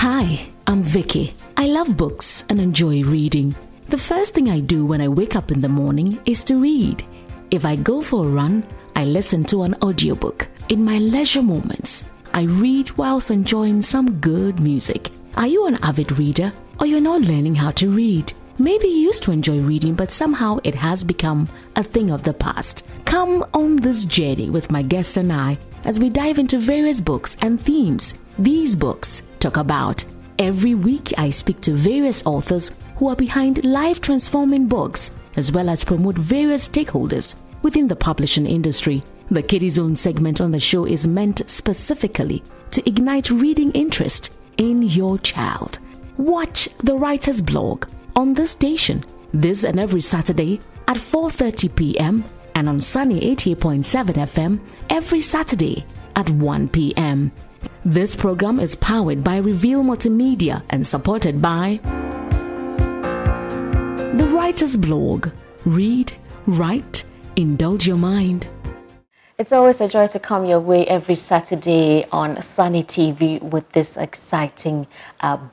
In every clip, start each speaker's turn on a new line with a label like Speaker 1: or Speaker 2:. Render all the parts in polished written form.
Speaker 1: Hi, I'm Vicky. I love books and enjoy reading. The first thing I do when I wake up in the morning is to read. If I go for a run, I listen to an audiobook. In my leisure moments, I read whilst enjoying some good music. Are you an avid reader, or you're not learning how to read? Maybe you used to enjoy reading, but somehow it has become a thing of the past. Come on this journey with my guests and I as we dive into various books and themes these books talk about. Every week, I speak to various authors who are behind life-transforming books, as well as promote various stakeholders within the publishing industry. The Kiddie Zone segment on the show is meant specifically to ignite reading interest in your child. Watch the Writer's Blog on this station this and every Saturday at 4:30 p.m. and on Sunny 88.7 FM every Saturday at 1 p.m. This program is powered by Reveal Multimedia and supported by The Writer's Blog. Read, write, indulge your mind.
Speaker 2: It's always a joy to come your way every Saturday on Sunny TV with this exciting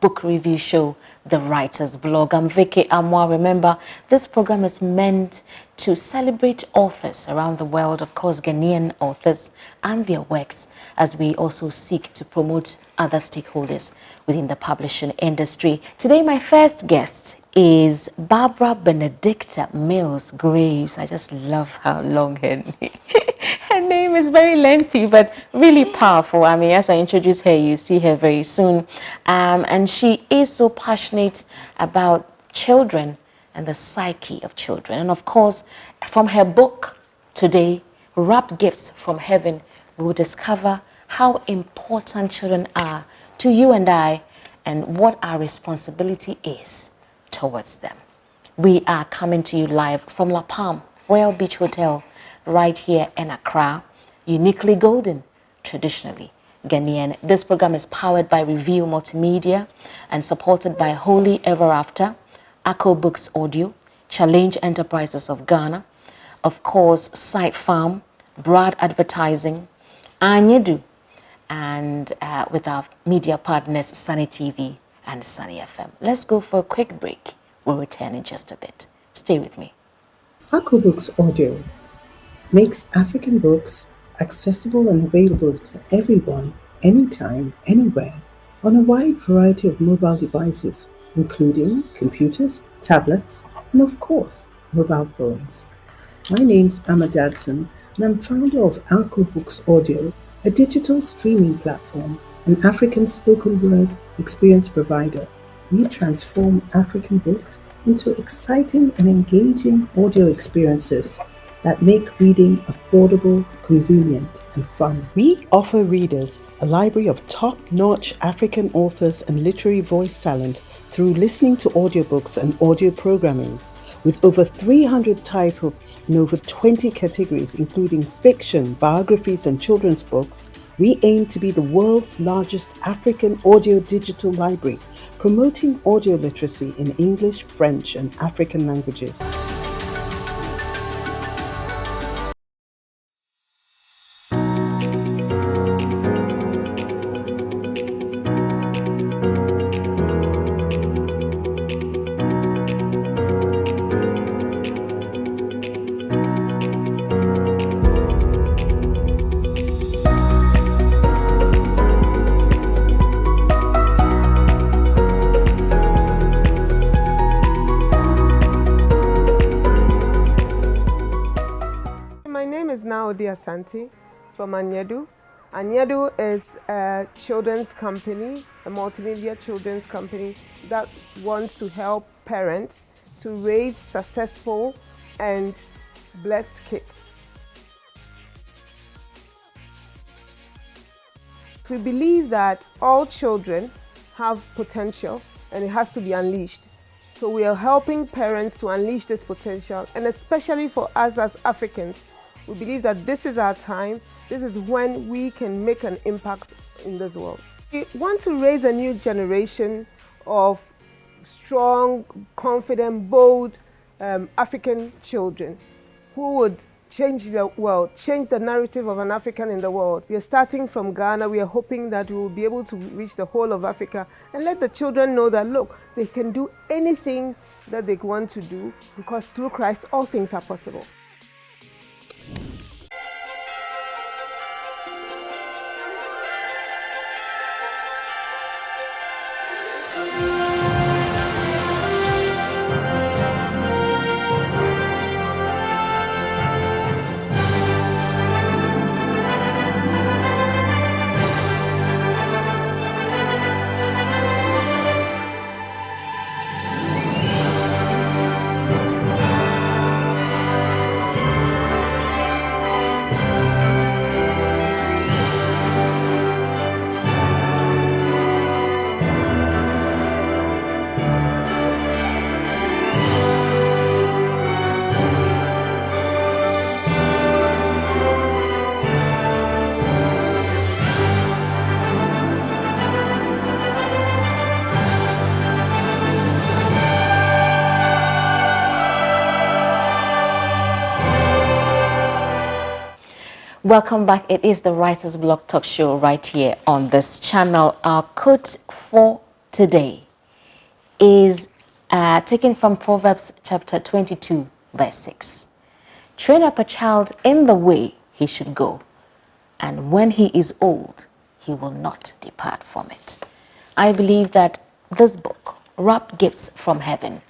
Speaker 2: book review show, The Writer's Blog. I'm Vicky Amwa. Remember, this program is meant to celebrate authors around the world, of course, Ghanaian authors and their works, as we also seek to promote other stakeholders within the publishing industry. Today, my first guest is Barbara Benedicta Mills Graves. I just love how long her name is. Very lengthy, but really powerful. I mean, as I introduce her, you see her very soon. And she is so passionate about children and the psyche of children. And of course, from her book today, Wrapped Gifts from Heaven, we will discover how important children are to you and I and what our responsibility is towards them. We are coming to you live from La Palm Royal Beach Hotel right here in Accra, uniquely golden, traditionally Ghanaian. This program is powered by Reveal Multimedia and supported by Holy Ever After, Akko Books Audio, Challenge Enterprises of Ghana, of course, Sight Farm, Brad Advertising, AANYEDOO, and with our media partners, Sunny TV and Sunny FM. Let's go for a quick break. We'll return in just a bit. Stay with me.
Speaker 3: Akko Books Audio makes African books accessible and available for everyone, anytime, anywhere, on a wide variety of mobile devices, including computers, tablets, and of course, mobile phones. My name's Amma Dadson, and I'm founder of Akko Books Audio, a digital streaming platform, an African spoken word experience provider. We transform African books into exciting and engaging audio experiences that make reading affordable, convenient, and fun. We offer readers a library of top-notch African authors and literary voice talent through listening to audiobooks and audio programming. With over 300 titles in over 20 categories, including fiction, biographies, and children's books, we aim to be the world's largest African audio digital library, promoting audio literacy in English, French, and African languages.
Speaker 4: Odey Asante from AANYEDOO. AANYEDOO is a children's company, a multimedia children's company that wants to help parents to raise successful and blessed kids. We believe that all children have potential and it has to be unleashed. So we are helping parents to unleash this potential, and especially for us as Africans, we believe that this is our time. This is when we can make an impact in this world. We want to raise a new generation of strong, confident, bold African children who would change the world, change the narrative of an African in the world. We are starting from Ghana. We are hoping that we will be able to reach the whole of Africa and let the children know that, look, they can do anything that they want to do because through Christ, all things are possible.
Speaker 2: Welcome back. It is the Writer's Block Talk Show right here on this channel. Our quote for today is taken from Proverbs chapter 22, verse 6. Train up a child in the way he should go, and when he is old, he will not depart from it. I believe that this book, Wrapped Gifts from Heaven,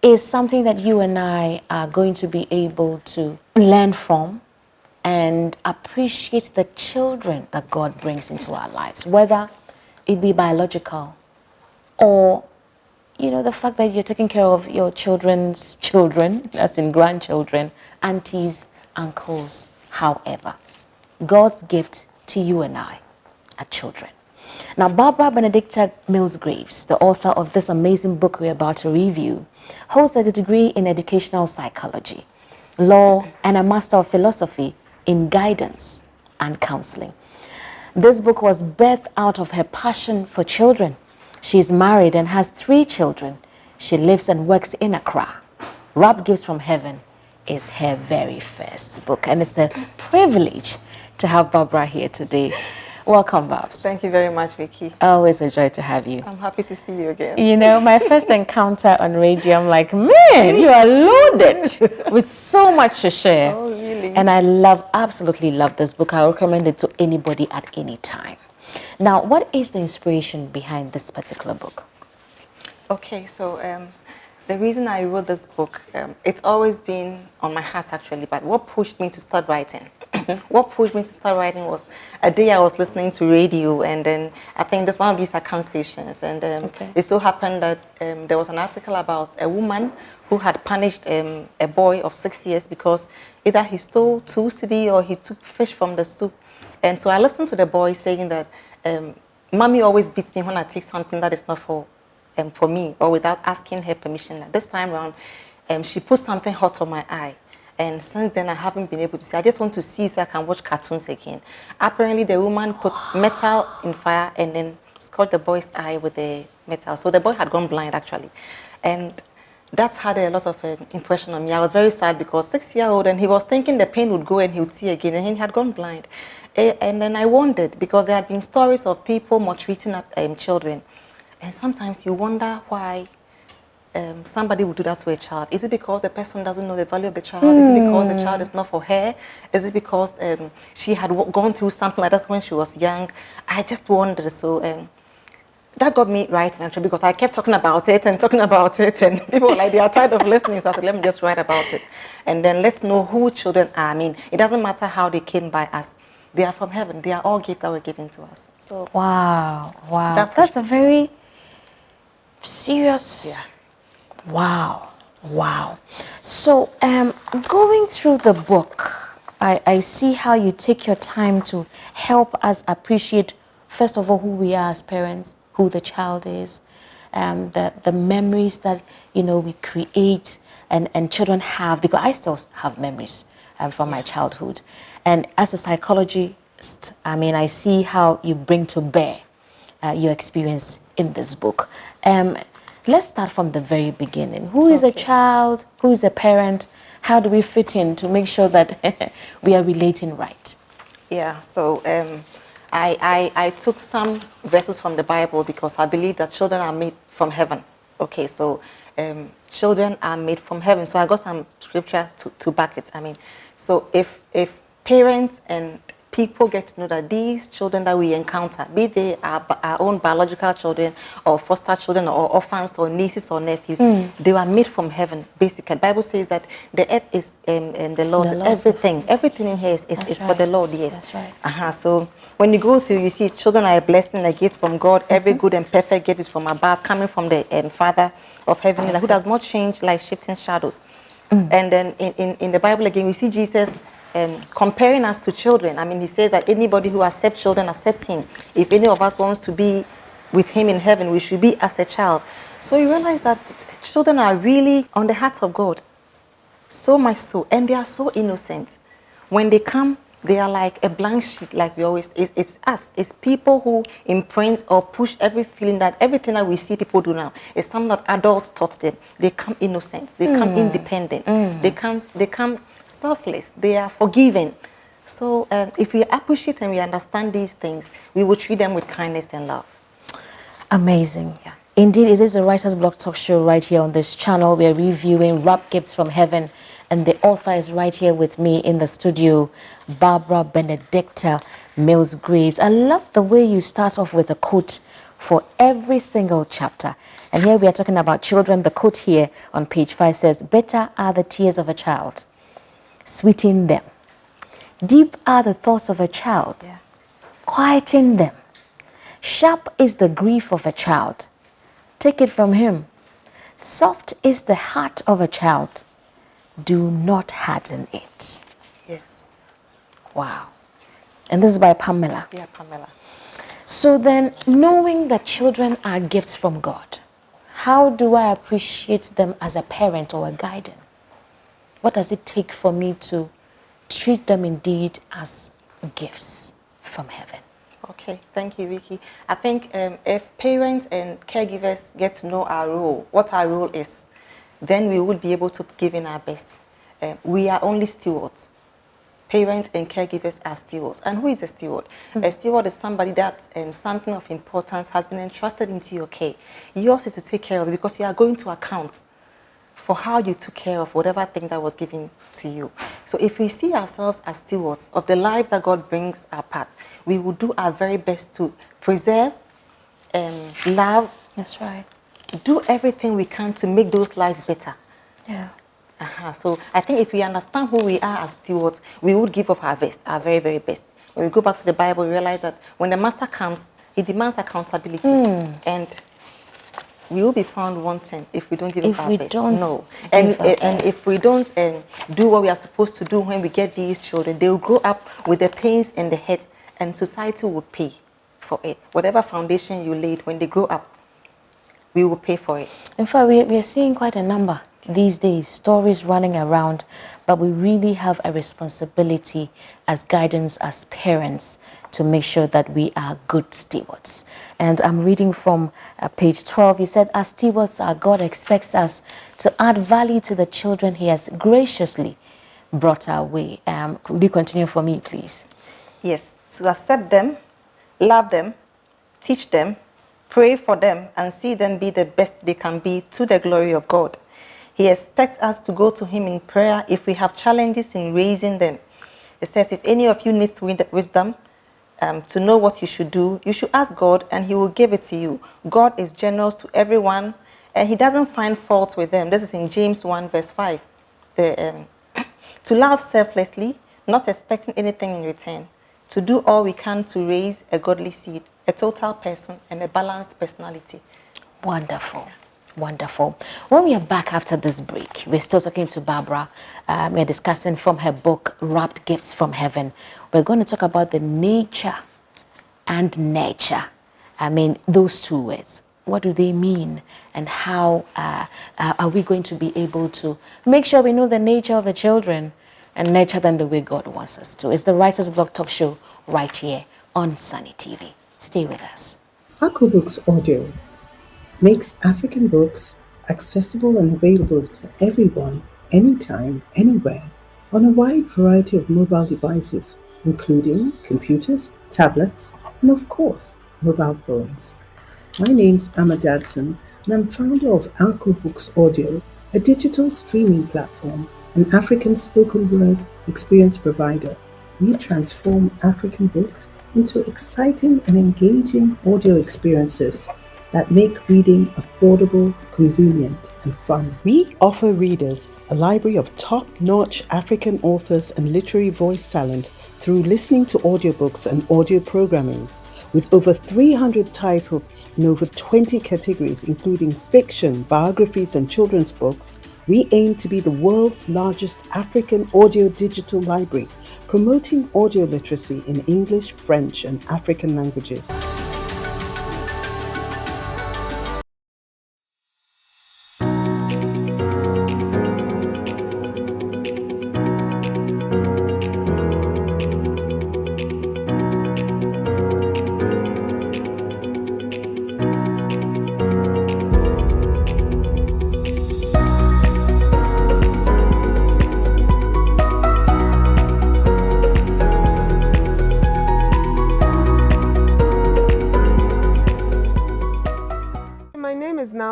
Speaker 2: is something that you and I are going to be able to learn from and appreciate the children that God brings into our lives, whether it be biological or, you know, the fact that you're taking care of your children's children, as in grandchildren, aunties, uncles, however. God's gift to you and I are children. Now, Barbara Benedicta Mills-Graves, the author of this amazing book we're about to review, holds a degree in educational psychology, law, and a Master of Philosophy in guidance and counseling. This book was birthed out of her passion for children. She is married and has 3 children. She lives and works in Accra. Wrapped Gifts from Heaven is her very first book, and it's a privilege to have Barbara here today. Welcome, Babs.
Speaker 5: Thank you very much, Vicky.
Speaker 2: Always a joy to have you.
Speaker 5: I'm happy to see you again.
Speaker 2: You know, my first encounter on radio, I'm like, man, you are loaded with so much to share.
Speaker 5: Oh, really?
Speaker 2: And I absolutely love this book. I recommend it to anybody at any time. Now, what is the inspiration behind this particular book?
Speaker 5: Okay, so the reason I wrote this book, it's always been on my heart actually, but what pushed me to start writing? What pushed me to start writing was a day I was listening to radio, and then I think there's one of these account stations, and it so happened that there was an article about a woman who had punished a boy of 6 years because either he stole 2 cedi or he took fish from the soup. And so I listened to the boy saying that mommy always beats me when I take something that is not for me, or without asking her permission. This time around, she put something hot on my eye. And since then, I haven't been able to see. I just want to see so I can watch cartoons again. Apparently, the woman put metal in fire and then scored the boy's eye with the metal. So the boy had gone blind, actually. And that had a lot of impression on me. I was very sad because 6-year-old, and he was thinking the pain would go and he would see again, and he had gone blind. And then I wondered, because there had been stories of people maltreating children. And sometimes you wonder why somebody would do that to a child. Is it because the person doesn't know the value of the child? Is it because the child is not for her? Is it because she had gone through something like that when she was young? I just wondered. So that got me writing, actually, because I kept talking about it, and people were like, they are tired of listening. So I said, let me just write about it. And then let's know who children are. I mean, it doesn't matter how they came by us. They are from heaven. They are all gifts that were given to us. So
Speaker 2: wow. That's a very serious...
Speaker 5: Yeah.
Speaker 2: Wow. So going through the book, I see how you take your time to help us appreciate, first of all, who we are as parents, who the child is, the memories that, you know, we create and children have, because I still have memories from my childhood. And as a psychologist, I mean, I see how you bring to bear your experience in this book. Let's start from the very beginning. Who is a child? Who is a parent? How do we fit in to make sure that we are relating right?
Speaker 5: Yeah, so I took some verses from the Bible because I believe that children are made from heaven. Okay, so children are made from heaven. So I got some scripture to back it. I mean, so if parents and people get to know that these children that we encounter, be they our own biological children or foster children or orphans or nieces or nephews, they were made from heaven. Basically, the Bible says that the earth is the Lord's. Everything in here is for the Lord. Yes.
Speaker 2: That's right.
Speaker 5: So when you go through, you see children are a blessing, a gift from God. Every good and perfect gift is from above, coming from the Father of heaven, who does not change like shifting shadows. And then in the Bible again, we see Jesus comparing us to children. I mean, he says that anybody who accepts children accepts him. If any of us wants to be with him in heaven, we should be as a child. So you realize that children are really on the heart of God. So much so. And they are so innocent. When they come, they are like a blank sheet, like we always, it's us. It's people who imprint or push everything that we see people do now. It's something that adults taught them. They come innocent. They come independent. They come selfless. They are forgiving. So if we appreciate and we understand these things, we will treat them with kindness and love.
Speaker 2: Amazing. Yeah. Indeed, it is a Writer's Block talk show right here on this channel. We are reviewing Wrapped Gifts from Heaven, and the author is right here with me in the studio, Barbara Benedicta Mills Graves. I love the way you start off with a quote for every single chapter. And here we are talking about children. The quote here on page 5 says, "Better are the tears of a child, sweeten them. Deep are the thoughts of a child, quieten them. Sharp is the grief of a child, take it from him. Soft is the heart of a child, do not harden it."
Speaker 5: Yes.
Speaker 2: Wow. And this is by Pamela.
Speaker 5: Yeah, Pamela.
Speaker 2: So then, knowing that children are gifts from God, how do I appreciate them as a parent or a guardian? What does it take for me to treat them indeed as gifts from heaven?
Speaker 5: Okay, thank you, Vicky. I think if parents and caregivers get to know our role, what our role is, then we will be able to give in our best. We are only stewards. Parents and caregivers are stewards. And who is a steward? A steward is somebody that something of importance has been entrusted into your care. Yours is to take care of it because you are going to account for how you took care of whatever thing that was given to you. So if we see ourselves as stewards of the lives that God brings our path, we will do our very best to preserve, love.
Speaker 2: That's right.
Speaker 5: Do everything we can to make those lives better.
Speaker 2: Yeah.
Speaker 5: So I think if we understand who we are as stewards, we would give of our best, our very, very best. When we go back to the Bible, we realize that when the master comes, he demands accountability. And we will be found wanting if we don't give up our best. No. And if we don't do what we are supposed to do when we get these children, they will grow up with the pains in the head, and society will pay for it. Whatever foundation you laid, when they grow up, we will pay for it.
Speaker 2: In fact, we are seeing quite a number these days, stories running around, but we really have a responsibility as guidance, as parents, to make sure that we are good stewards. And I'm reading from page 12. He said, as stewards, our God expects us to add value to the children he has graciously brought our way. Could you continue for me, please?
Speaker 5: Yes, to accept them, love them, teach them, pray for them, and see them be the best they can be to the glory of God. He expects us to go to him in prayer if we have challenges in raising them. It says, if any of you needs wisdom to know what you should do, you should ask God and he will give it to you. God is generous to everyone and he doesn't find fault with them. This is in James 1 verse 5. To love selflessly, not expecting anything in return. To do all we can to raise a godly seed, a total person and a balanced personality.
Speaker 2: Wonderful. Wonderful. When we are back after this break, we're still talking to Barbara. We're discussing from her book, Wrapped Gifts from Heaven. We're going to talk about the nature and nurture. I mean, those two words. What do they mean? And how are we going to be able to make sure we know the nature of the children and nurture them the way God wants us to? It's the Writer's Block talk show right here on Sunny TV. Stay with us.
Speaker 3: Books Audio makes African books accessible and available to everyone, anytime, anywhere, on a wide variety of mobile devices, including computers, tablets, and of course, mobile phones. My name's Amma Dadson, and I'm founder of Alco Books Audio, a digital streaming platform, an African spoken word experience provider. We transform African books into exciting and engaging audio experiences that make reading affordable, convenient, and fun. We offer readers a library of top-notch African authors and literary voice talent through listening to audiobooks and audio programming. With over 300 titles in over 20 categories, including fiction, biographies, and children's books, we aim to be the world's largest African audio digital library, promoting audio literacy in English, French, and African languages.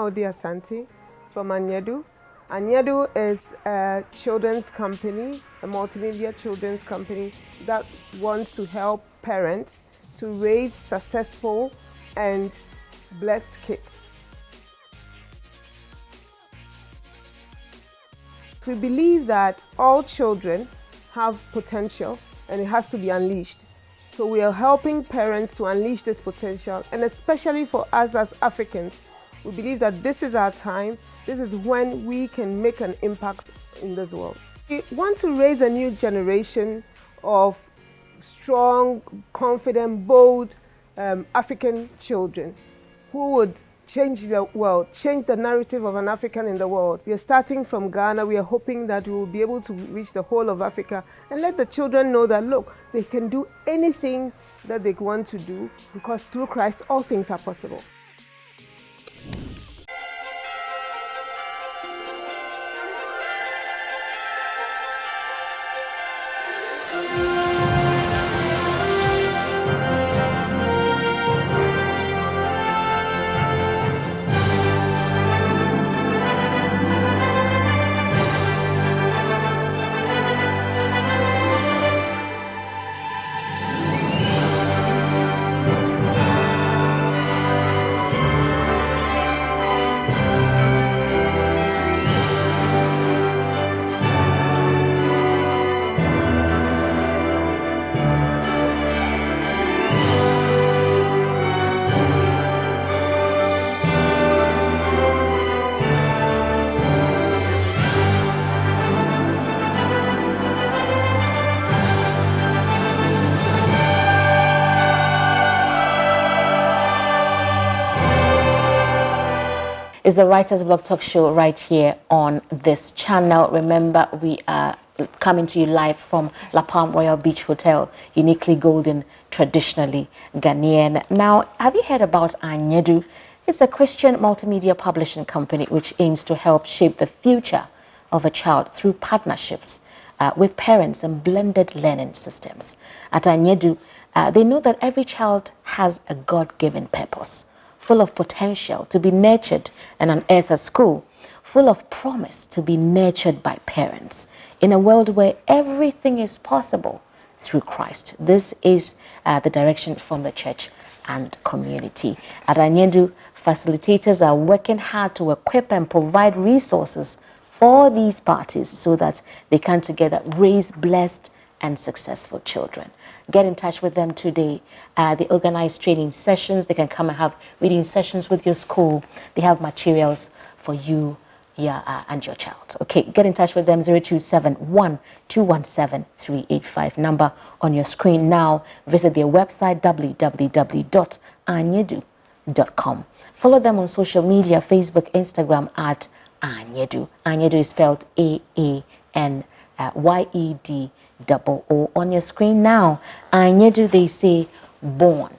Speaker 4: Odey Asante from AANYEDOO. AANYEDOO is a children's company, a multimedia children's company that wants to help parents to raise successful and blessed kids. We believe that all children have potential and it has to be unleashed. So we are helping parents to unleash this potential, and especially for us as Africans, we believe that this is our time. This is when we can make an impact in this world. We want to raise a new generation of strong, confident, bold African children who would change the world, change the narrative of an African in the world. We are starting from Ghana. We are hoping that we will be able to reach the whole of Africa and let the children know that, look, they can do anything that they want to do, because through Christ, all things are possible.
Speaker 2: Is the Writers Blog Talk Show right here on this channel. Remember, we are coming to you live from La Palm Royal Beach Hotel, uniquely golden, traditionally Ghanaian. Now, have you heard about AANYEDOO? It's a Christian multimedia publishing company which aims to help shape the future of a child through partnerships with parents and blended learning systems. At AANYEDOO, they know that every child has a God-given purpose, full of potential to be nurtured and unearthed at school, full of promise to be nurtured by parents, in a world where everything is possible through Christ. This is the direction from the church and community. At AANYEDOO, facilitators are working hard to equip and provide resources for these parties so that they can together raise blessed and successful children. Get in touch with them today. They organize training sessions. They can come and have reading sessions with your school. They have materials for you and your child. Okay, get in touch with them. 0271-217-385. Number on your screen now. Visit their website, www.aanyedo.com. Follow them on social media, Facebook, Instagram at AANYEDOO. AANYEDOO is spelled AANYEDOO. On your screen now. AANYEDOO, they say, born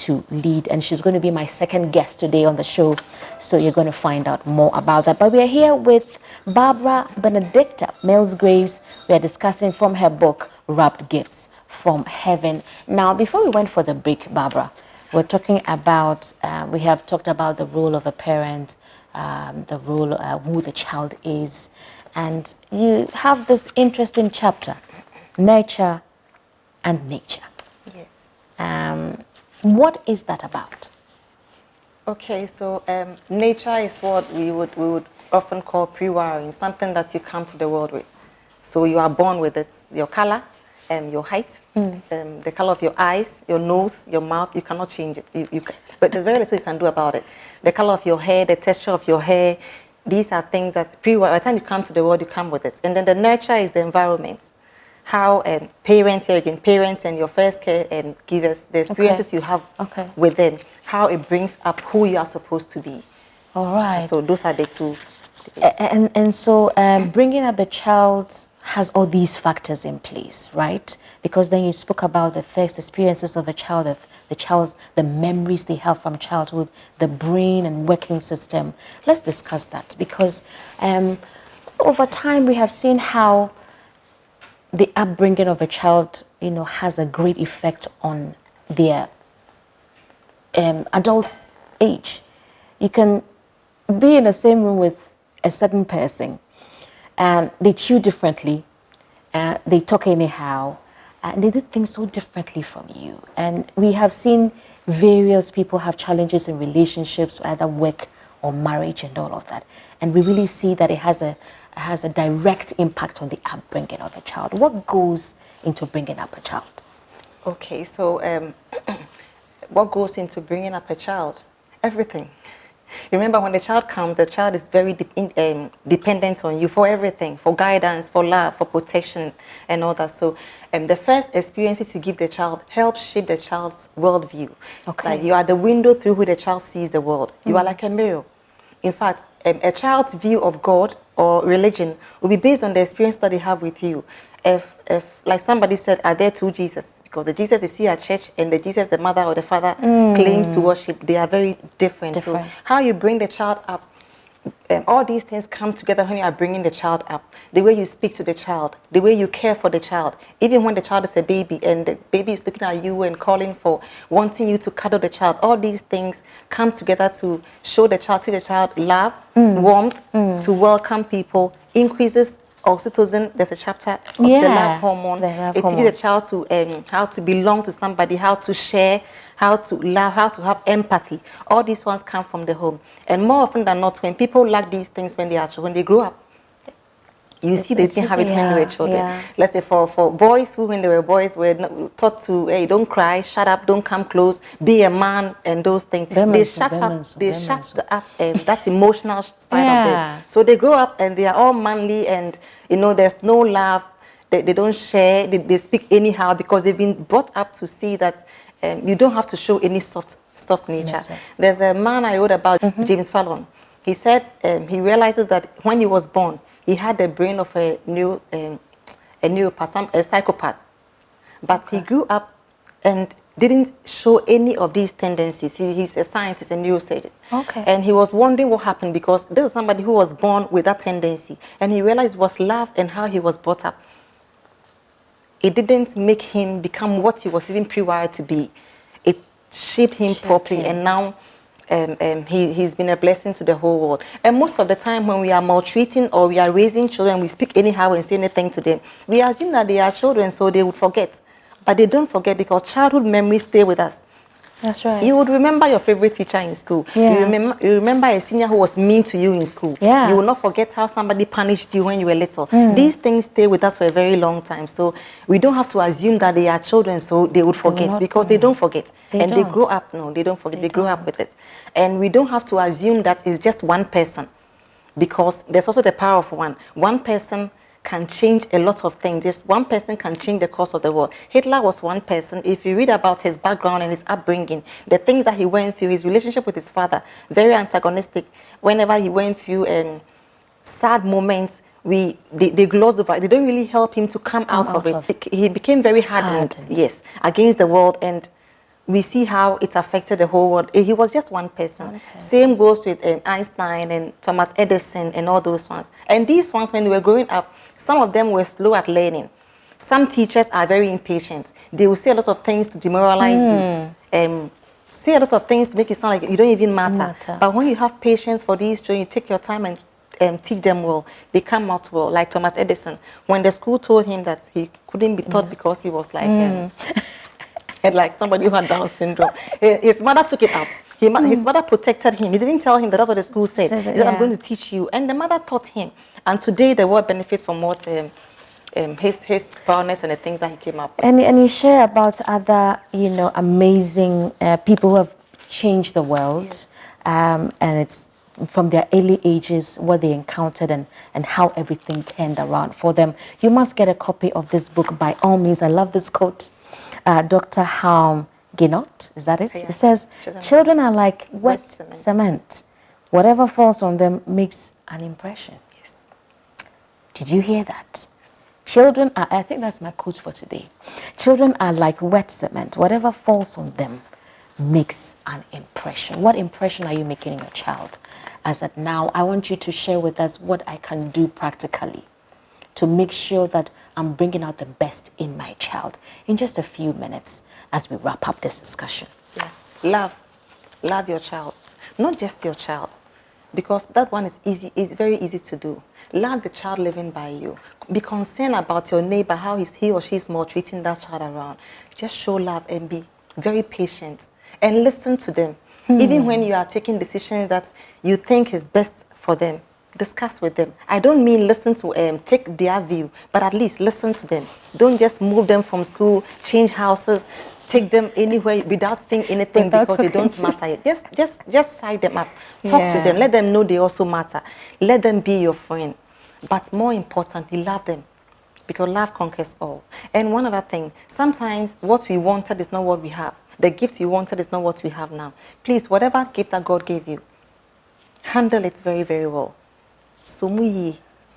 Speaker 2: to lead, and she's going to be my second guest today on the show, so you're going to find out more about that. But we are here with Barbara Benedicta Mills-Graves. We are discussing from her book Wrapped Gifts from Heaven. Now, before we went for the break, Barbara, we're talking about we have talked about the role of a parent, the role who the child is, and you have this interesting chapter, nurture and nature.
Speaker 5: Yes.
Speaker 2: What is that about?
Speaker 5: Okay, so nature is what we would often call pre-wiring, something that you come to the world with. So you are born with it, your color, your height, the color of your eyes, your nose, your mouth. You cannot change it. But there's very little you can do about it. The color of your hair, the texture of your hair. These are things that by the time you come to the world, you come with it. And then the nurture is the environment. How parents and your first care givers, the experiences you have with them, how it brings up who you are supposed to be.
Speaker 2: All right.
Speaker 5: So those are the two.
Speaker 2: And so bringing up a child has all these factors in place, right? Because then you spoke about the first experiences of a child, the memories they have from childhood, the brain and working system. Let's discuss that, because over time we have seen how the upbringing of a child, has a great effect on their adult age. You can be in the same room with a certain person, they chew differently, they talk anyhow, and they do things so differently from you. And we have seen various people have challenges in relationships, either work or marriage and all of that. And we really see that it has a direct impact on the upbringing of a child. What goes into bringing up a child?
Speaker 5: Okay, so what goes into bringing up a child? Everything. Remember, when the child comes, the child is very dependent on you for everything, for guidance, for love, for protection, and all that. So the first experiences you give the child help shape the child's worldview. Okay. Like you are the window through which the child sees the world. You are like a mirror. In fact, a child's view of God or religion will be based on the experience that they have with you. If like somebody said, are there two Jesus? Because the Jesus you see at church and the Jesus the mother or the father claims to worship, they are very different. So how you bring the child up, all these things come together when you are bringing the child up. The way you speak to the child, the way you care for the child. Even when the child is a baby and the baby is looking at you and calling for, wanting you to cuddle the child, all these things come together to show the child, teach the child love, warmth, to welcome people, increases oxytocin. There's a chapter of the love hormone. It teaches the child to how to belong to somebody, how to share, how to love, how to have empathy. All these ones come from the home. And more often than not, when people lack these things when they grow up, you see they didn't have it when they were children. Let's say for boys who, when they were boys, were taught to, hey, don't cry, shut up, don't come close, be a man, and those things. They shut up that emotional side of them. So they grow up and they are all manly, and there's no love. They don't share. They speak anyhow because they've been brought up to see that you don't have to show any soft nature. There's a man I wrote about, James Fallon. He said he realizes that when he was born, he had the brain of a psychopath. But he grew up and didn't show any of these tendencies. He's a scientist, a neurosurgeon. And he was wondering what happened, because this is somebody who was born with that tendency. And he realized it was love and how he was brought up. It didn't make him become what he was even pre-wired to be. It shaped him properly, and now he's been a blessing to the whole world. And most of the time when we are maltreating or we are raising children, we speak anyhow and say anything to them, we assume that they are children so they would forget. But they don't forget, because childhood memories stay with us.
Speaker 2: That's right.
Speaker 5: You would remember your favorite teacher in school. You remember a senior who was mean to you in school. You will not forget how somebody punished you when you were little. These things stay with us for a very long time. So we don't have to assume that they are children so they would forget, because they don't forget. They grow up. No, they don't forget. They grow up with it. And we don't have to assume that it's just one person, because there's also the power of one. One person can change a lot of things. Just one person can change the course of the world. Hitler was one person. If you read about his background and his upbringing, the things that he went through, his relationship with his father, very antagonistic. Whenever he went through sad moments, they glossed over. They don't really help him to come out of it. He became very hardened, against the world. And we see how it affected the whole world. He was just one person. Same goes with Einstein and Thomas Edison and all those ones. And these ones, when they were growing up, some of them were slow at learning. Some teachers are very impatient. They will say a lot of things to demoralize you. Say a lot of things to make it sound like you don't even matter. But when you have patience for these children, you take your time and teach them well, they come out well. Like Thomas Edison, when the school told him that he couldn't be taught because he was like like somebody who had Down syndrome, his mother took it up. His mother protected him. He didn't tell him that that's what the school said. He said, I'm going to teach you. And the mother taught him. And today the world benefits from what his prowess and the things that he came up with.
Speaker 2: And you share about other, amazing people who have changed the world. And it's from their early ages, what they encountered and how everything turned around for them. You must get a copy of this book by all means. I love this quote. Dr. Guinot, is that it? It says, children are like wet cement. Whatever falls on them makes an impression.
Speaker 5: Yes.
Speaker 2: Did you hear that? Children are, I think that's my quote for today. Children are like wet cement. Whatever falls on them makes an impression. What impression are you making in your child? As at now, I want you to share with us what I can do practically to make sure that I'm bringing out the best in my child in just a few minutes as we wrap up this discussion.
Speaker 5: Yeah. Love your child. Not just your child, because that one is easy. It's very easy to do. Love the child living by you. Be concerned about your neighbor, how he or she is maltreating that child around. Just show love and be very patient and listen to them. Even when you are taking decisions that you think is best for them, discuss with them. I don't mean listen to take their view, but at least listen to them. Don't just move them from school, change houses, take them anywhere without saying anything because they don't matter. Just side them up. Talk to them. Let them know they also matter. Let them be your friend. But more importantly, love them, because love conquers all. And one other thing, sometimes what we wanted is not what we have. The gifts you wanted is not what we have now. Please, whatever gift that God gave you, handle it very, very well. So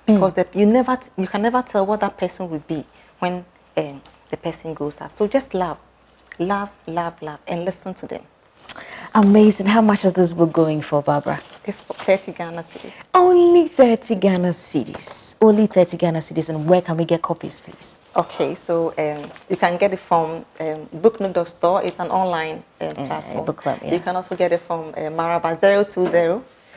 Speaker 5: because you can never tell what that person will be when the person grows up. So just love, and listen to them.
Speaker 2: Amazing. How much is this book going for, Barbara?
Speaker 5: It's for 30 Ghana cedis.
Speaker 2: Only 30 Ghana cedis. Only 30 Ghana cedis. And where can we get copies, please?
Speaker 5: Okay, so you can get it from Booknook.store. It's an online platform.
Speaker 2: Book club,
Speaker 5: You can also get it from Maraba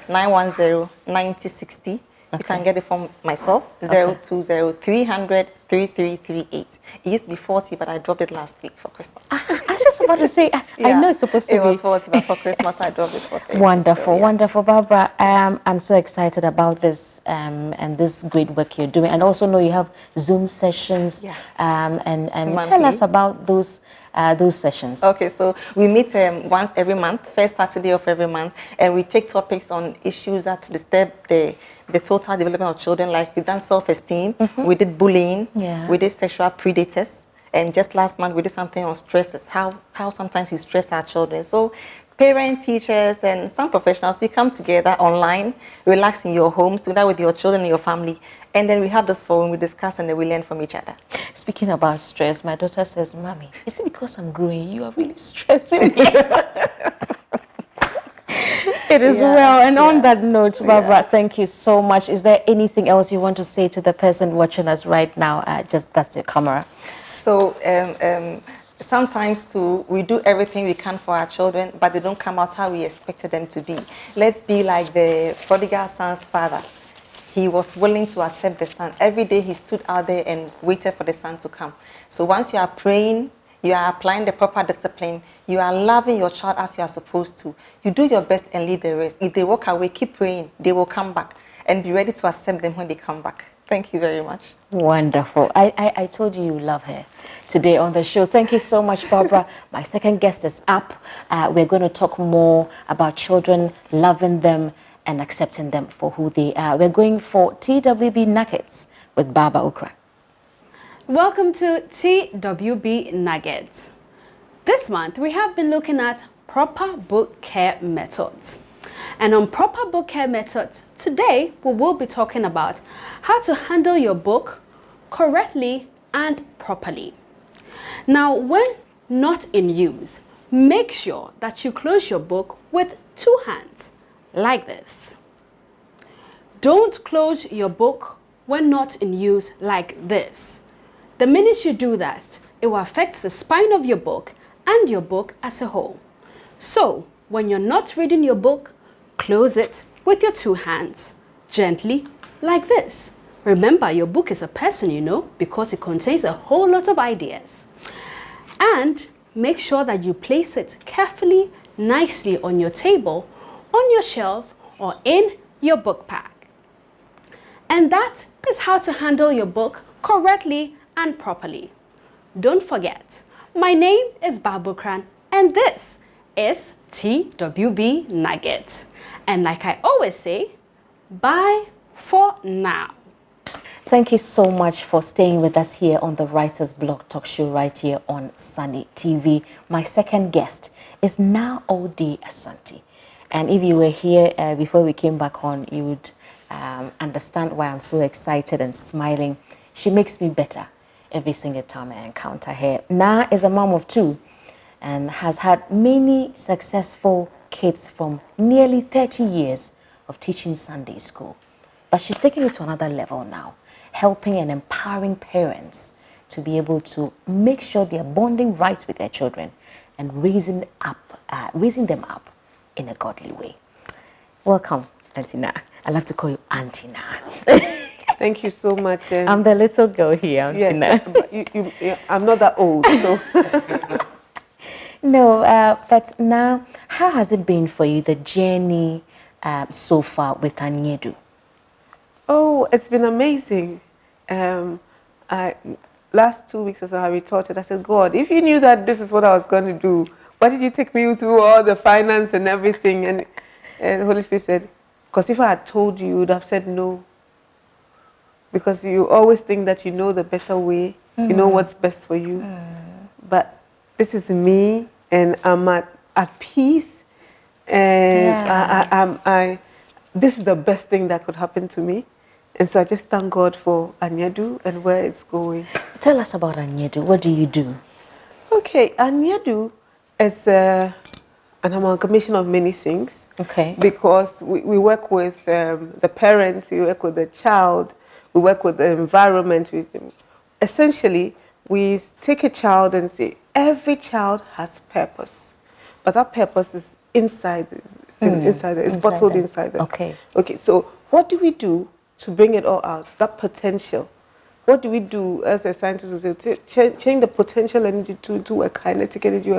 Speaker 5: 020-910-9060. You can get it from myself, 020-300-3338. It used to be 40, but I dropped it last week for Christmas.
Speaker 2: I was just about to say, I know it's supposed to be.
Speaker 5: It was 40, but for Christmas I dropped it for 30.
Speaker 2: Wonderful, wonderful, Barbara. I'm so excited about this and this great work you're doing. And also know you have Zoom sessions. And tell us about those sessions.
Speaker 5: Okay, so we meet once every month, first Saturday of every month, and we take topics on issues that disturb the total development of children. Like we've done self-esteem, we did bullying, we did sexual predators, and just last month we did something on stresses, how sometimes we stress our children. So parents, teachers, and some professionals, we come together online, relax in your homes, together with your children and your family, and then we have this forum, we discuss, and then we learn from each other.
Speaker 2: Speaking about stress, my daughter says, Mommy, is it because I'm growing? You are really stressing me. It is well. And on that note, Barbara, thank you so much. Is there anything else you want to say to the person watching us right now? Just that's your camera.
Speaker 5: So sometimes too, we do everything we can for our children, but they don't come out how we expected them to be. Let's be like the prodigal son's father. He was willing to accept the son. Every day he stood out there and waited for the son to come. So once you are praying, you are applying the proper discipline, you are loving your child as you are supposed to, you do your best and leave the rest. If they walk away, keep praying. They will come back, and be ready to accept them when they come back. Thank you very much.
Speaker 2: Wonderful. I told you love her today on the show. Thank you so much, Barbara. My second guest is up. We're going to talk more about children, loving them, and accepting them for who they are. We're going for TWB Nuggets with Baba Okra.
Speaker 6: Welcome to TWB Nuggets. This month, we have been looking at proper book care methods. And on proper book care methods, today we will be talking about how to handle your book correctly and properly. Now, when not in use, Make sure that you close your book with 2 hands, like this. Don't close your book when not in use like this. The minute you do that, it will affect the spine of your book and your book as a whole. So, when you're not reading your book, close it with your 2 hands, gently, like this. Remember, your book is a person, you know, because it contains a whole lot of ideas. And make sure that you place it carefully, nicely on your table, on your shelf, or in your book bag. And that is how to handle your book correctly and properly. Don't forget, my name is Babukran, and this is TWB Nugget. And like I always say, bye for now.
Speaker 2: Thank you so much for staying with us here on the Writer's Blog Talk Show right here on Sunny TV. My second guest is now Odey Asante. And if you were here before we came back on, you would understand why I'm so excited and smiling. She makes me better every single time I encounter her. Na is a mom of 2 and has had many successful kids from nearly 30 years of teaching Sunday school. But she's taking it to another level now, helping and empowering parents to be able to make sure they are bonding right with their children and raising them up in a godly way. Welcome, Auntie Na. I love to call you Auntie Na.
Speaker 7: Thank you so much.
Speaker 2: I'm the little girl here, Auntie Na.
Speaker 7: Yes, I'm not that old, so.
Speaker 2: No, but now, how has it been for you, the journey so far with AANYEDOO?
Speaker 7: Oh, it's been amazing. Last 2 weeks or so, I retorted. I said, God, if you knew that this is what I was going to do, why did you take me through all the finance and everything? And the Holy Spirit said, because if I had told you, you would have said no. Because you always think that you know the better way, you know what's best for you. But this is me, and I'm at peace, and this is the best thing that could happen to me. And so I just thank God for AANYEDOO and where it's going.
Speaker 2: Tell us about AANYEDOO. What do you do?
Speaker 7: Okay, AANYEDOO is an amalgamation of many things.
Speaker 2: Okay.
Speaker 7: Because we work with the parents, we work with the child, we work with the environment. Essentially, we take a child and say, every child has purpose. But that purpose is inside, it's bottled inside them.
Speaker 2: Okay.
Speaker 7: Okay, so what do we do to bring it all out, that potential? What do we do as a scientist who say, change the potential energy to a kinetic energy?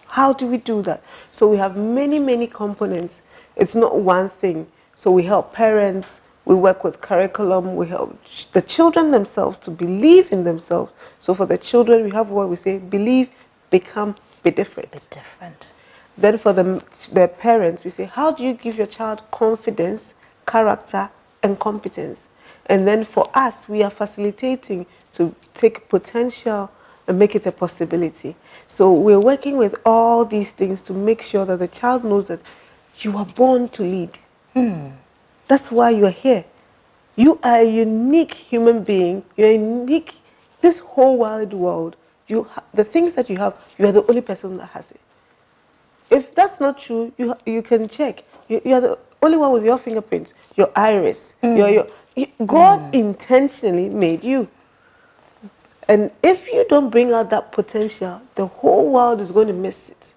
Speaker 7: How do we do that? So we have many, many components. It's not one thing. So we help parents, we work with curriculum, we help the children themselves to believe in themselves. So for the children, we have what we say, believe, become, be different.
Speaker 2: Be different.
Speaker 7: Then for the parents, we say, how do you give your child confidence, character, and competence? And then for us, we are facilitating to take potential and make it a possibility. So we're working with all these things to make sure that the child knows that you are born to lead. That's why you are here. You are a unique human being. You're unique. This whole wide world, the things that you have, you are the only person that has it. If that's not true, you can check. You are the only one with your fingerprints, your iris. God intentionally made you. And if you don't bring out that potential, the whole world is going to miss it.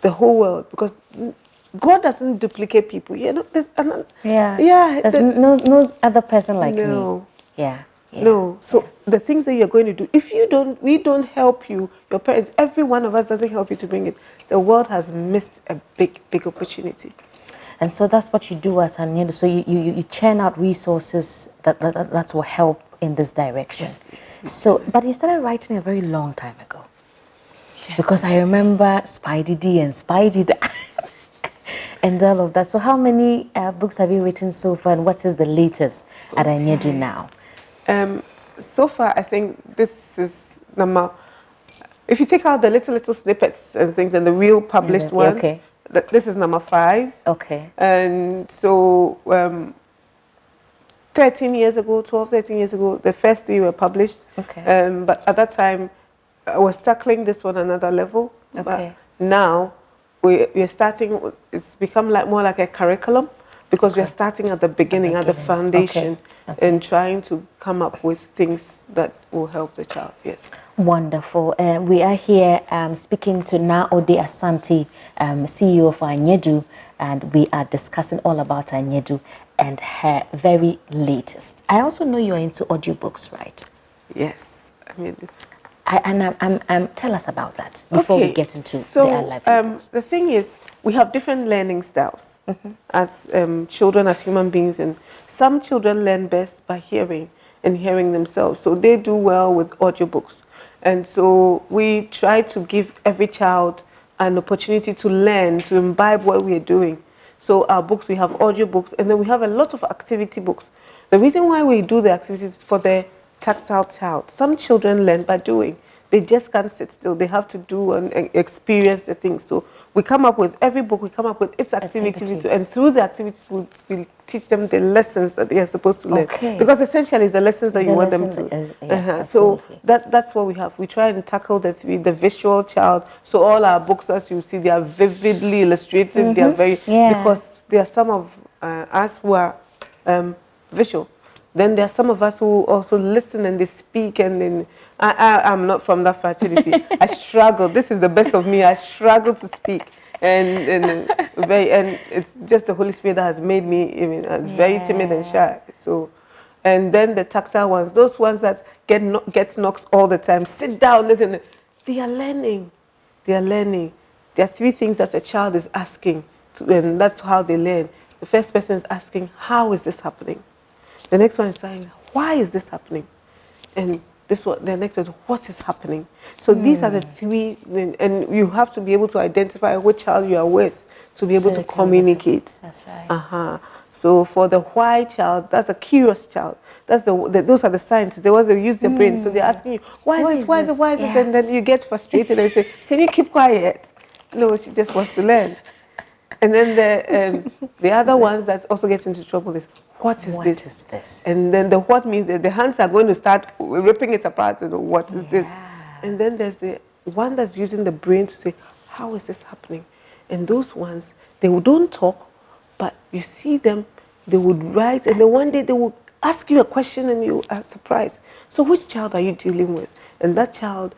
Speaker 7: The whole world, because God doesn't duplicate people. You know, there's
Speaker 2: there's no other person like me. Yeah.
Speaker 7: No. So the things that you're going to do, if we don't help you, your parents, every one of us doesn't help you to bring it, the world has missed a big, big opportunity.
Speaker 2: And so that's what you do at AANYEDOO. So you churn out resources that will help in this direction.
Speaker 7: Yes, please.
Speaker 2: So, but you started writing a very long time ago.
Speaker 7: Yes,
Speaker 2: because I remember Spidey D and Spidey Da and all of that. So how many books have you written so far, and what is the latest at AANYEDOO now?
Speaker 7: So far, I think this is number. If you take out the little snippets and things and the real published ones,
Speaker 2: okay.
Speaker 7: This is number 5.
Speaker 2: Okay.
Speaker 7: And so 13 years ago, the first 3 were published.
Speaker 2: Okay.
Speaker 7: But at that time, I was tackling this on another level. But now we're starting, it's become like more like a curriculum, because we're starting at the beginning, at the foundation, and trying to come up with things that will help the child. Yes.
Speaker 2: Wonderful. We are here speaking to now Odey Asante, CEO of AANYEDOO, and we are discussing all about AANYEDOO and her very latest. I also know you're into audiobooks, right?
Speaker 7: Yes. I mean,
Speaker 2: tell us about that before we get into the life.
Speaker 7: The thing is, we have different learning styles as children, as human beings, and some children learn best by hearing and hearing themselves. So they do well with audiobooks. And so we try to give every child an opportunity to learn, to imbibe what we are doing. So our books, we have audiobooks, and then we have a lot of activity books. The reason why we do the activities is for the tactile child. Some children learn by doing. They just can't sit still. They have to do and experience the things. So we come up with, every book, we come up with its activity. And through the activities, we teach them the lessons that they are supposed to learn. Because essentially, it's the lessons that you want them to. So that's what we have. We try and tackle the visual child. So all our books, as you see, they are vividly illustrated. They are very, because there are some of us who are visual. Then there are some of us who also listen and they speak, and then I'm not from that fraternity. I struggle. This is the best of me. I struggle to speak, and it's just the Holy Spirit that has made me even very timid and shy. So, and then the tactile ones, those ones that get knocks all the time. Sit down, listen. They are learning. They are learning. There are 3 things that a child is asking, and that's how they learn. The first person is asking, "How is this happening?" The next one is saying, "Why is this happening?" And this one, the next is, "What is happening?" So these are the 3, and you have to be able to identify which child you are with to be able to communicate.
Speaker 2: That's right.
Speaker 7: So for the why child, that's a curious child. That's those are the scientists. They want to use their brain. So they're asking you, "Why is this? Why is it? Why is it?" And then you get frustrated and say, "Can you keep quiet?" No, she just wants to learn. And then the other ones that also get into trouble is, what is this? And then the what means that the hands are going to start ripping it apart. You know, what is this? And then there's the one that's using the brain to say, how is this happening? And those ones, they don't talk, but you see them, they would write, and then one day they will ask you a question and you are surprised. So which child are you dealing with? And that child,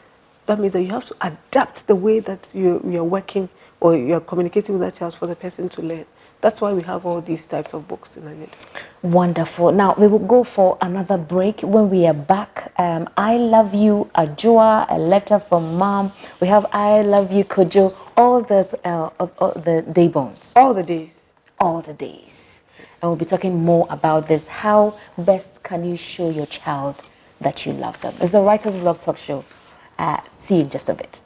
Speaker 7: that means that you have to adapt the way that you're working or you're communicating with that child for the person to learn. That's why we have all these types of books in AANYEDOO.
Speaker 2: Wonderful. Now, we will go for another break. When we are back, I Love You, Ajua, a letter from Mom. We have I Love You, Kojo, all the day bones.
Speaker 7: All the days.
Speaker 2: All the days. Yes. And we'll be talking more about this. How best can you show your child that you love them? It's the Writers Vlog Talk Show. See you in just a bit.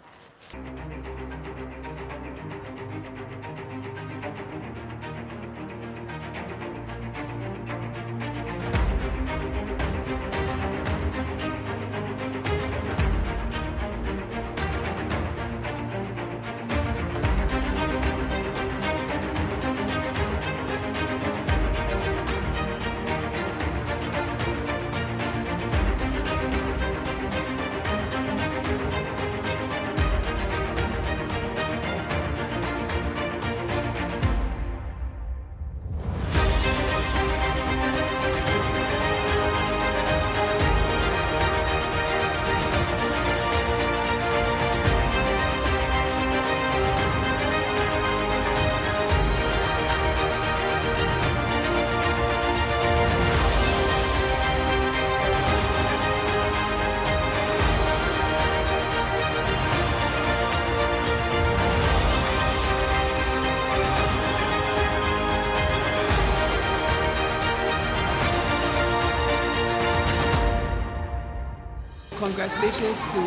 Speaker 8: Congratulations to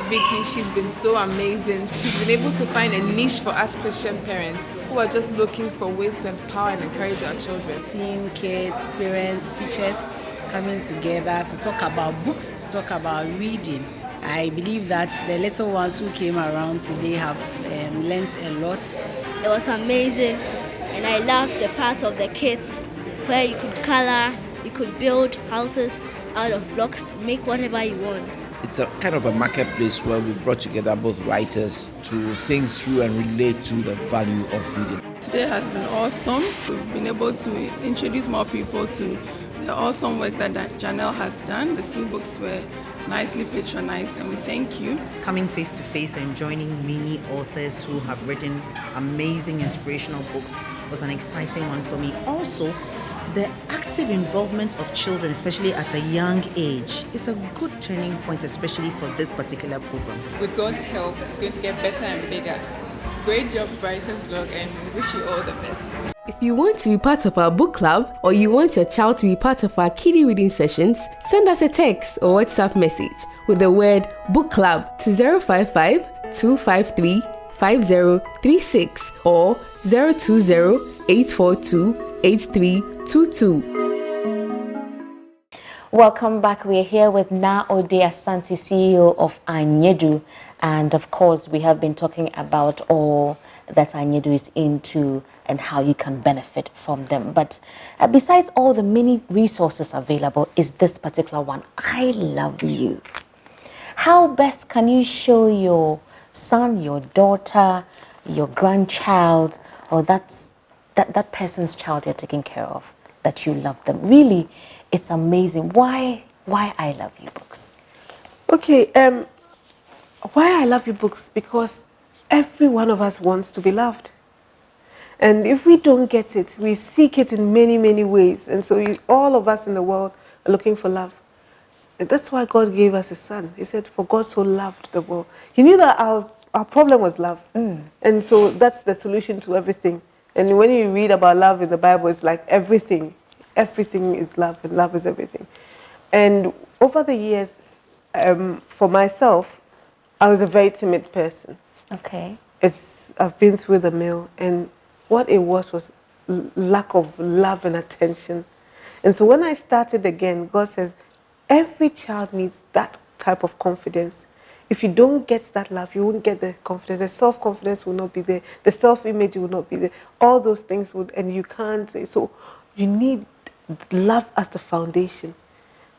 Speaker 8: Vicky. She's been so amazing. She's been able to find a niche for us Christian parents who are just looking for ways to empower and encourage our children.
Speaker 9: Seeing kids, parents, teachers coming together to talk about books, to talk about reading. I believe that the little ones who came around today have learnt a lot.
Speaker 10: It was amazing, and I loved the part of the kids where you could color, you could build houses out of blocks, make whatever you want.
Speaker 11: It it's a kind of a marketplace where we brought together both writers to think through and relate to the value of reading.
Speaker 12: Today has been awesome. We've been able to introduce more people to the awesome work that Janelle has done. The 2 books were nicely patronized, and we thank you.
Speaker 13: Coming face to face and joining many authors who have written amazing inspirational books was an exciting one for me. Also, the active involvement of children, especially at a young age, is a good turning point, especially for this particular program.
Speaker 8: With God's help, it's going to get better and bigger. Great job, Bryce's blog, and we wish you all the best.
Speaker 14: If you want to be part of our book club, or you want your child to be part of our kiddie reading sessions, send us a text or WhatsApp message with the word book club to 055 253 5036 or 020 842 8322.
Speaker 2: Welcome back. We're here with Odey Asante, CEO of AANYEDOO, and of course we have been talking about all that AANYEDOO is into and how you can benefit from them. But besides all the many resources available, is this particular one, I Love You. How best can you show your son, your daughter, your grandchild, or that person's child you're taking care of, that you love them? Really, it's amazing. Why I Love You books?
Speaker 7: Okay, why I love you books? Because every one of us wants to be loved. And if we don't get it, we seek it in many, many ways. And so all of us in the world are looking for love. And that's why God gave us His Son. He said, for God so loved the world. He knew that our problem was love. And so that's the solution to everything. And when you read about love in the Bible, it's like everything. Everything is love, and love is everything. And over the years, for myself, I was a very timid person.
Speaker 2: Okay.
Speaker 7: I've been through the mill, and what it was lack of love and attention. And so when I started again, God says, every child needs that type of confidence. If you don't get that love, you won't get the confidence. The self-confidence will not be there. The self-image will not be there. All those things would, and you can't say. So you need love as the foundation.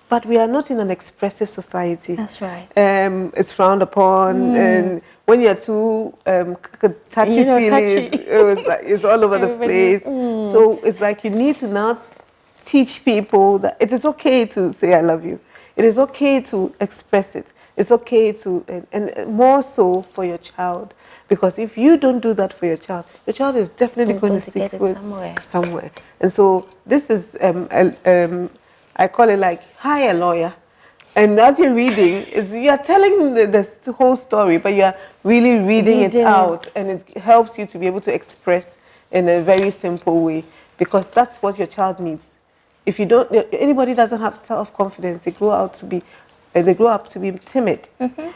Speaker 7: But we are not in an expressive society.
Speaker 2: That's right.
Speaker 7: It's frowned upon, and when you're too touchy feelings, it's all over the place. So it's like you need to now teach people that it is okay to say I love you. It is okay to express it. It's okay to, and more so for your child. Because if you don't do that for your child is definitely going to seek it somewhere. And so this is, I call it like, hire a lawyer. And as you're reading, you're telling the whole story, but you're really reading it out. And it helps you to be able to express in a very simple way. Because that's what your child needs. If you don't, anybody doesn't have self-confidence, they grow up to be timid.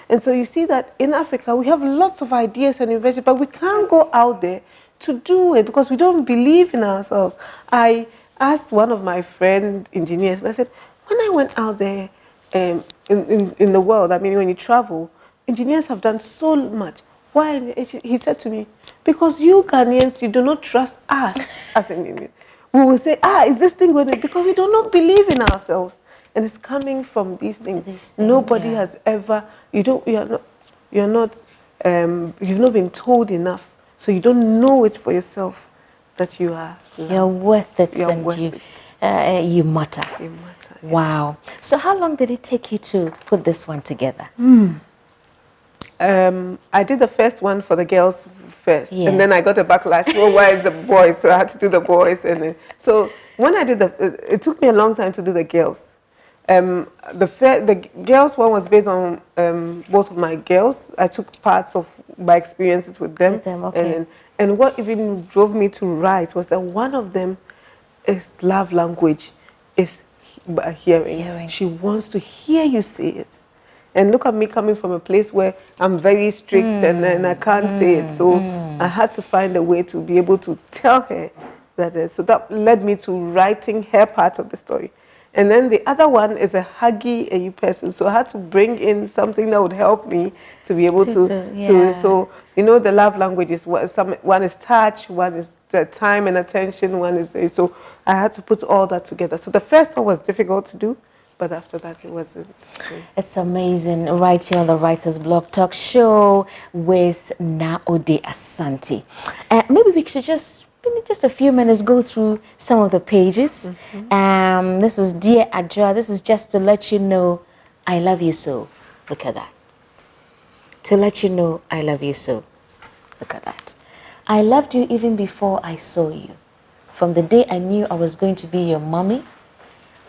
Speaker 7: And so you see that in Africa, we have lots of ideas and inventions, but we can't go out there to do it because we don't believe in ourselves. I asked one of my friend engineers, and I said, when I went out there in the world, I mean, when you travel, engineers have done so much. Why? He said to me, because you Ghanaians, you do not trust us as engineers. We will say, is this thing going to, because we do not believe in ourselves. And it's coming from these things. Nobody has ever, you've not been told enough. So you don't know it for yourself that you are loved.
Speaker 2: You're worth it.
Speaker 7: You're worth it.
Speaker 2: You matter.
Speaker 7: You matter. Yeah.
Speaker 2: Wow. So how long did it take you to put this one together?
Speaker 7: I did the first one for the girls first, and then I got a backlash. Well, why is the boys? So I had to do the boys, and then, so when I did it took me a long time to do the girls. The girls one was based on both of my girls. I took parts of my experiences with them,
Speaker 2: okay.
Speaker 7: and what even drove me to write was that one of them is love language, is hearing. She wants to hear you say it. And look at me coming from a place where I'm very strict and I can't say it. So I had to find a way to be able to tell her that. So that led me to writing her part of the story. And then the other one is a huggy person. So I had to bring in something that would help me to be able to so, you know, the love language is one is touch, one is the time and attention, one is, so I had to put all that together. So the first one was difficult to do, but after that it wasn't.
Speaker 2: It's amazing. Right here on the Writer's Blog Talk Show with Odey Asante. Maybe we should just a few minutes go through some of the pages. This is Dear Adra. This is just to let you know I love you so. Look at that. To let you know I love you so. Look at that. I loved you even before I saw you. From the day I knew I was going to be your mommy,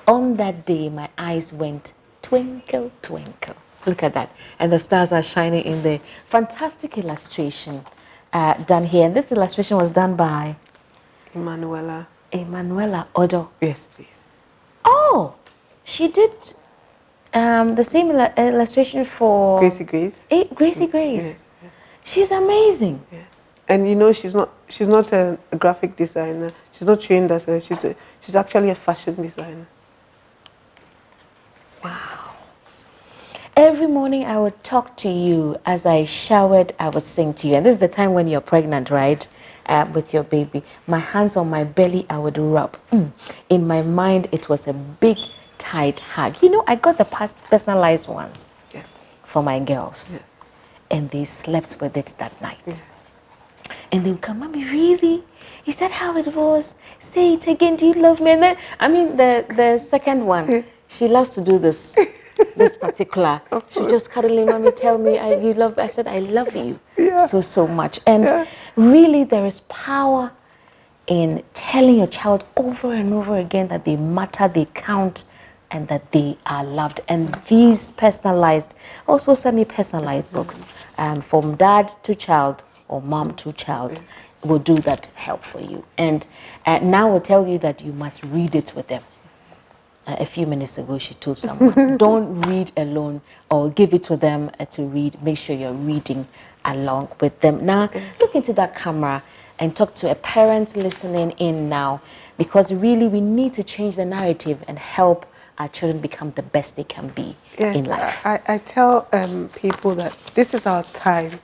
Speaker 2: on that day my eyes went twinkle, twinkle. Look at that. And the stars are shining in there. Fantastic illustration done here. And this illustration was done by
Speaker 7: Emanuela
Speaker 2: Odo.
Speaker 7: Yes, please.
Speaker 2: Oh, she did the same illustration for
Speaker 7: Gracie Grace.
Speaker 2: Gracie Grace.
Speaker 7: Yes.
Speaker 2: She's amazing.
Speaker 7: Yes. And you know, she's not a graphic designer. She's not trained as a. She's actually a fashion designer.
Speaker 2: Wow. Every morning I would talk to you. As I showered, I would sing to you. And this is the time when you're pregnant, right? Yes. With your baby. My hands on my belly, I would rub. In my mind, it was a big, tight hug. You know, I got the personalized ones.
Speaker 7: Yes.
Speaker 2: For my girls.
Speaker 7: Yes.
Speaker 2: And they slept with it that night.
Speaker 7: Yes.
Speaker 2: And they would come, Mommy, really? Is that how it was? Say it again, do you love me? And then, I mean, the second one, she loves to do this, this particular. She just cuddling, Mommy, tell me you love me. I said, I love you so much. And really, there is power in telling your child over and over again that they matter, they count, and that they are loved. And these personalized, also semi-personalized books, from dad to child, or mom to child, will do that help for you. And now we'll tell you that you must read it with them. A few minutes ago, she told someone, don't read alone, or give it to them to read. Make sure you're reading along with them. Now, look into that camera and talk to a parent listening in now, because really we need to change the narrative and help our children become the best they can be in life.
Speaker 7: I tell people that this is our time,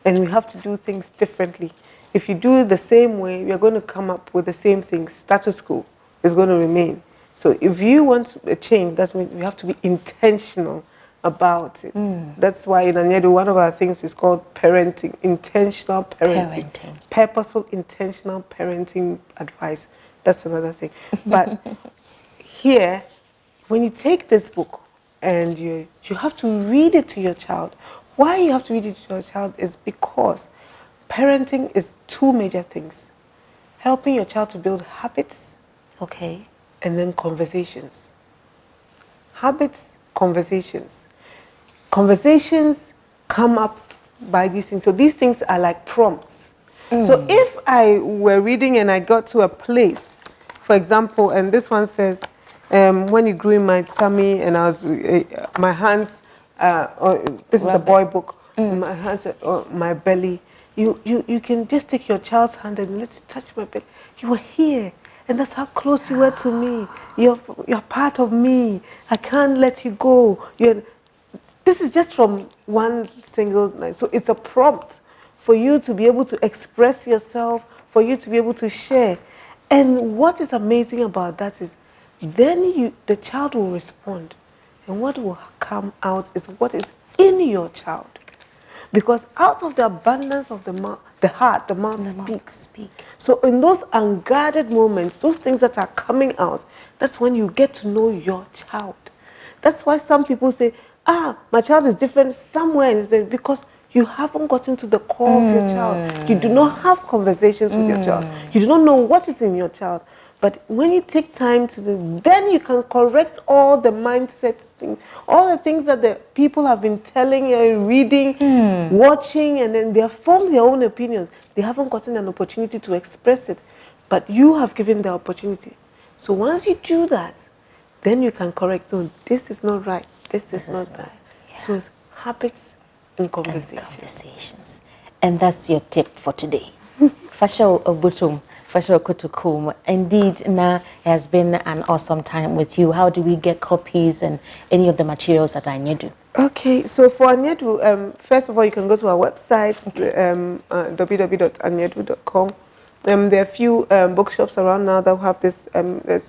Speaker 7: and we have to do things differently. If you do it the same way, we are going to come up with the same things. Status quo is going to remain. So if you want a change, that means we have to be intentional about it. That's why in AANYEDOO, one of our things is called parenting, intentional parenting. Purposeful, intentional parenting advice. That's another thing. But here, when you take this book and you have to read it to your child, why you have to read it to your child is because parenting is two major things. Helping your child to build habits.
Speaker 2: Okay.
Speaker 7: And then conversations. Habits, conversations. Conversations come up by these things. So these things are like prompts. So if I were reading and I got to a place, for example, and this one says, when you grew in my tummy and I was, my hands, this is the boy book, my hands on my belly. You can just take your child's hand and let it touch my belly. You were here, and that's how close you were to me. You're part of me. I can't let you go. This is just from one single night. So it's a prompt for you to be able to express yourself, for you to be able to share. And what is amazing about that is then the child will respond. And what will come out is what is in your child. Because out of the abundance of the heart, the mouth speaks. So in those unguarded moments, those things that are coming out, that's when you get to know your child. That's why some people say, my child is different somewhere. Because you haven't gotten to the core of your child. You do not have conversations with your child. You do not know what is in your child. But when you take time to do, then you can correct all the mindset things, all the things that the people have been telling you, reading, watching, and then they have formed their own opinions. They haven't gotten an opportunity to express it, but you have given the opportunity. So once you do that, then you can correct. So this is not right. This is not that. Yeah. So it's habits and conversations.
Speaker 2: And that's your tip for today. Fasha Obutum. Indeed, Na, it has been an awesome time with you. How do we get copies and any of the materials at AANYEDOO?
Speaker 7: Okay, so for AANYEDOO, first of all, you can go to our website, www.aanyedo.com. There are a few bookshops around now that have this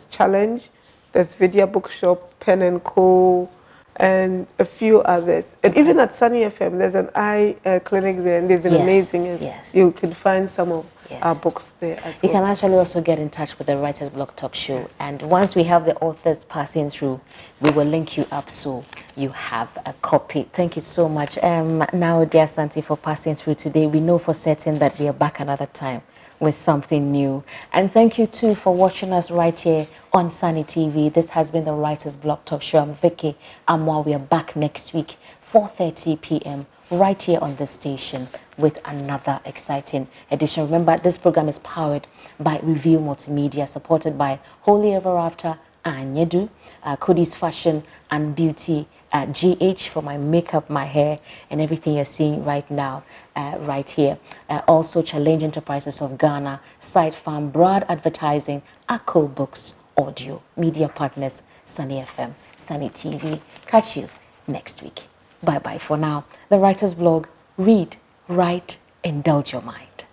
Speaker 7: challenge there's Vidya Bookshop, Pen and Co, and a few others. And even at Sunny FM, there's an eye clinic there, and they've been amazing. And you can find some of our books there as well.
Speaker 2: You can actually also get in touch with the Writers Blog Talk Show. And once we have the authors passing through, we will link you up so you have a copy. Thank you so much. Now, Odey Asante, for passing through today. We know for certain that we are back another time with something new. And thank you too for watching us right here on Sunny TV. This has been the Writers Blog Talk Show. I'm Vicky Amwa. We are back next week, 4:30 p.m. right here on the station with another exciting edition. Remember, this program is powered by Review Multimedia, supported by Holy Ever After, AANYEDOO, Cody's Fashion and Beauty, GH for my makeup, my hair, and everything you're seeing right now, right here. Also, Challenge Enterprises of Ghana, Side Farm, Broad Advertising, Akko Books, Audio, Media Partners, Sunny FM, Sunny TV. Catch you next week. Bye-bye for now. The Writer's Blog. Read, write, indulge your mind.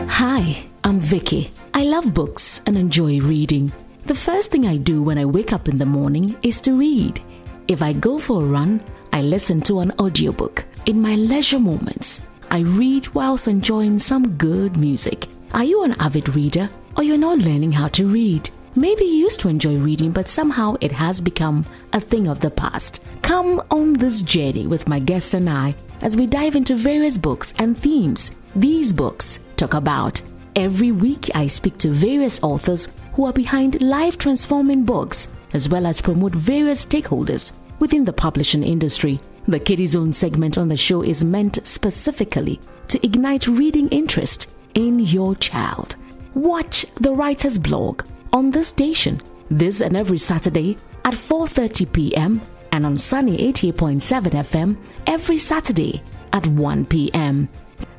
Speaker 1: Hi, I'm Vicky. I love books and enjoy reading. The first thing I do when I wake up in the morning is to read. If I go for a run, I listen to an audiobook. In my leisure moments, I read whilst enjoying some good music. Are you an avid reader, or you're not learning how to read? Maybe you used to enjoy reading, but somehow it has become a thing of the past. Come on this journey with my guests and I as we dive into various books and themes these books talk about. Every week, I speak to various authors who are behind life-transforming books, as well as promote various stakeholders within the publishing industry. The Kiddie Zone segment on the show is meant specifically to ignite reading interest in your child. Watch the Writer's Blog on this station this and every Saturday at 4:30 p.m. and on Sunny 88.7 FM every Saturday at 1 p.m.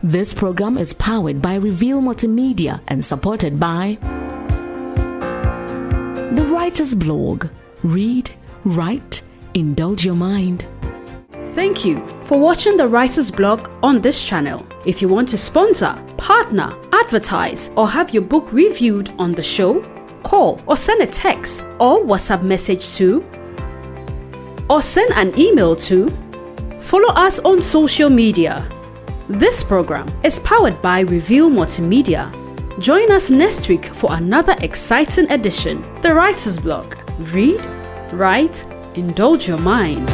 Speaker 1: This program is powered by Reveal Multimedia and supported by The Writer's Blog. Read, write, indulge your mind.
Speaker 6: Thank you for watching the Writer's Blog on this channel. If you want to sponsor, partner, advertise, or have your book reviewed on the show, call or send a text or WhatsApp message to, or send an email to, follow us on social media. This program is powered by Reveal Multimedia. Join us next week for another exciting edition. The Writer's Blog. Read, write, indulge your mind.